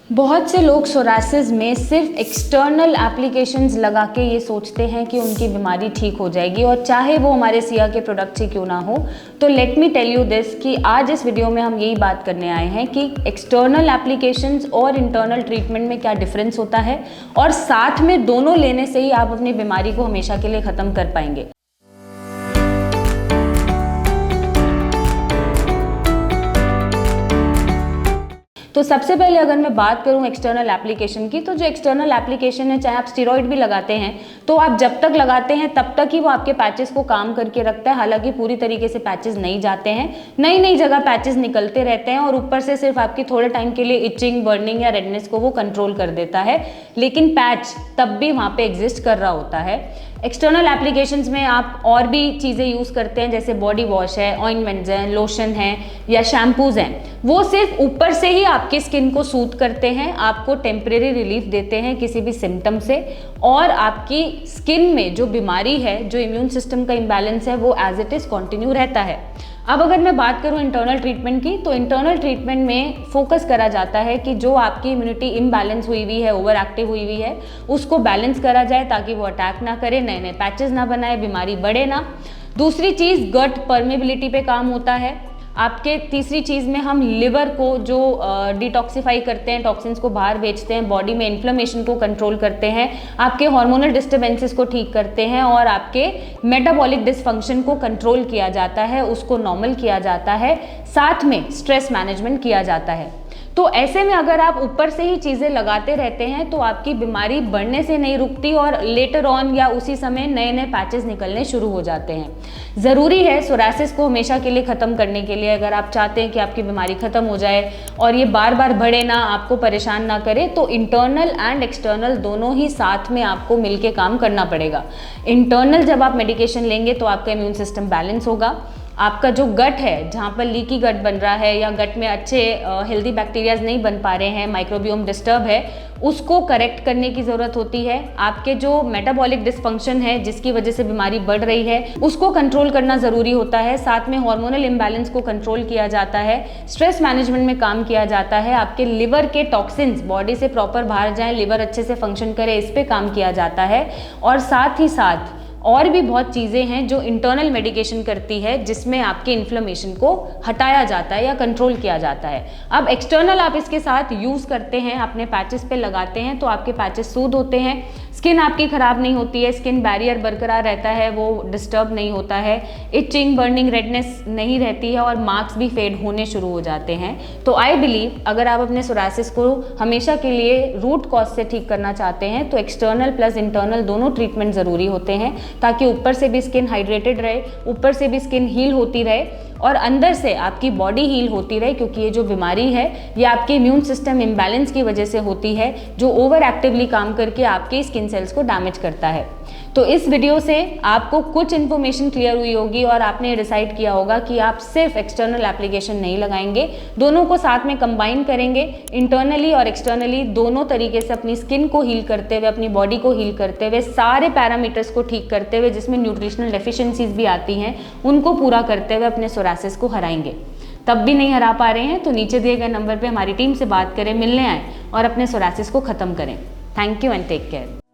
बहुत से लोग सोरासिस में सिर्फ एक्सटर्नल एप्लीकेशंस लगा के ये सोचते हैं कि उनकी बीमारी ठीक हो जाएगी, और चाहे वो हमारे सिया के प्रोडक्ट ही क्यों ना हो। तो let me tell you this कि आज इस वीडियो में हम यही बात करने आए हैं कि एक्सटर्नल एप्लीकेशंस और इंटरनल ट्रीटमेंट में क्या डिफरेंस होता है, और साथ में दोनों लेने से ही आप अपनी बीमारी को हमेशा के लिए ख़त्म कर पाएंगे। तो सबसे पहले अगर मैं बात करूं एक्सटर्नल एप्लीकेशन की, तो जो एक्सटर्नल एप्लीकेशन है, चाहे आप स्टेरॉइड भी लगाते हैं तो आप जब तक लगाते हैं तब तक ही वो आपके पैचेस को काम करके रखता है। हालांकि पूरी तरीके से पैचेस नहीं जाते हैं, नई नई जगह पैचेस निकलते रहते हैं, और ऊपर से सिर्फ आपकी थोड़े टाइम के लिए इचिंग, बर्निंग या रेडनेस को वो कंट्रोल कर देता है, लेकिन पैच तब भी वहाँ पे एग्जिस्ट कर रहा होता है। एक्सटर्नल एप्लीकेशंस में आप और भी चीज़ें यूज़ करते हैं, जैसे बॉडी वॉश है, ऑइंटमेंट्स हैं, लोशन हैं या शैम्पूज हैं। वो सिर्फ ऊपर से ही आपकी स्किन को सूट करते हैं, आपको टेम्परेरी रिलीफ देते हैं किसी भी सिम्टम से, और आपकी स्किन में जो बीमारी है, जो इम्यून सिस्टम का इम्बैलेंस है, वो एज इट इज़ कंटिन्यू रहता है। अब अगर मैं बात करूं इंटरनल ट्रीटमेंट की, तो इंटरनल ट्रीटमेंट में फोकस करा जाता है कि जो आपकी इम्यूनिटी इम्बैलेंस हुई हुई है, ओवर एक्टिव हुई हुई है, उसको बैलेंस करा जाए ताकि वो अटैक ना करे, नए नए पैचेस ना बनाए, बीमारी बढ़े ना। दूसरी चीज़ गट परमेबिलिटी पे काम होता है आपके। तीसरी चीज़ में हम लिवर को जो डिटॉक्सिफाई करते हैं, टॉक्सिन्स को बाहर भेजते हैं, बॉडी में इन्फ्लेमेशन को कंट्रोल करते हैं, आपके हार्मोनल डिस्टर्बेंसेस को ठीक करते हैं, और आपके मेटाबॉलिक डिसफंक्शन को कंट्रोल किया जाता है, उसको नॉर्मल किया जाता है, साथ में स्ट्रेस मैनेजमेंट किया जाता है। तो ऐसे में अगर आप ऊपर से ही चीज़ें लगाते रहते हैं तो आपकी बीमारी बढ़ने से नहीं रुकती, और लेटर ऑन या उसी समय नए नए पैचेस निकलने शुरू हो जाते हैं। ज़रूरी है सोरासिस को हमेशा के लिए ख़त्म करने के लिए, अगर आप चाहते हैं कि आपकी बीमारी ख़त्म हो जाए और ये बार बार बढ़े ना, आपको परेशान ना करे, तो इंटरनल एंड एक्सटर्नल दोनों ही साथ में आपको मिलके काम करना पड़ेगा। इंटरनल जब आप मेडिकेशन लेंगे तो आपका इम्यून सिस्टम बैलेंस होगा, आपका जो गट है, जहाँ पर लीकी गट बन रहा है या गट में अच्छे हेल्दी बैक्टीरियाज नहीं बन पा रहे हैं, माइक्रोबियोम डिस्टर्ब है, उसको करेक्ट करने की ज़रूरत होती है। आपके जो मेटाबॉलिक डिसफंक्शन है, जिसकी वजह से बीमारी बढ़ रही है, उसको कंट्रोल करना ज़रूरी होता है। साथ में हार्मोनल इम्बैलेंस को कंट्रोल किया जाता है, स्ट्रेस मैनेजमेंट में काम किया जाता है, आपके लिवर के टॉक्सिन्स बॉडी से प्रॉपर बाहर जाएँ, लिवर अच्छे से फंक्शन करे, इस पर काम किया जाता है। और साथ ही साथ और भी बहुत चीज़ें हैं जो इंटरनल मेडिकेशन करती है, जिसमें आपके इन्फ्लेमेशन को हटाया जाता है या कंट्रोल किया जाता है। अब एक्सटर्नल आप इसके साथ यूज़ करते हैं, अपने पैचेस पे लगाते हैं, तो आपके पैचेस सूद होते हैं, स्किन आपकी ख़राब नहीं होती है, स्किन बैरियर बरकरार रहता है, वो डिस्टर्ब नहीं होता है, इचिंग, बर्निंग, रेडनेस नहीं रहती है, और मार्क्स भी फेड होने शुरू हो जाते हैं। तो आई बिलीव अगर आप अपने सोरासिस को हमेशा के लिए रूट कॉज से ठीक करना चाहते हैं तो एक्सटर्नल प्लस इंटरनल दोनों ट्रीटमेंट ज़रूरी होते हैं, ताकि ऊपर से भी स्किन हाइड्रेटेड रहे, ऊपर से भी स्किन हील होती रहे, और अंदर से आपकी बॉडी हील होती रहे, क्योंकि ये जो बीमारी है ये आपके इम्यून सिस्टम इम्बैलेंस की वजह से होती है, जो ओवर एक्टिवली काम करके आपके स्किन सेल्स को डैमेज करता है। तो इस वीडियो से आपको कुछ इन्फॉर्मेशन क्लियर हुई होगी, और आपने डिसाइड किया होगा कि आप सिर्फ एक्सटर्नल एप्लीकेशन नहीं लगाएंगे, दोनों को साथ में कंबाइन करेंगे, इंटरनली और एक्सटर्नली दोनों तरीके से अपनी स्किन को हील करते हुए, अपनी बॉडी को हील करते हुए, सारे पैरामीटर्स को ठीक करते हुए, जिसमें न्यूट्रिशनल डेफिशिएंसीज भी आती हैं, उनको पूरा करते हुए अपने सोरासिस को हराएंगे। तब भी नहीं हरा पा रहे हैं तो नीचे दिए गए नंबर पर हमारी टीम से बात करें, मिलने आएँ और अपने सोरासिस को ख़त्म करें। Thank you and take care.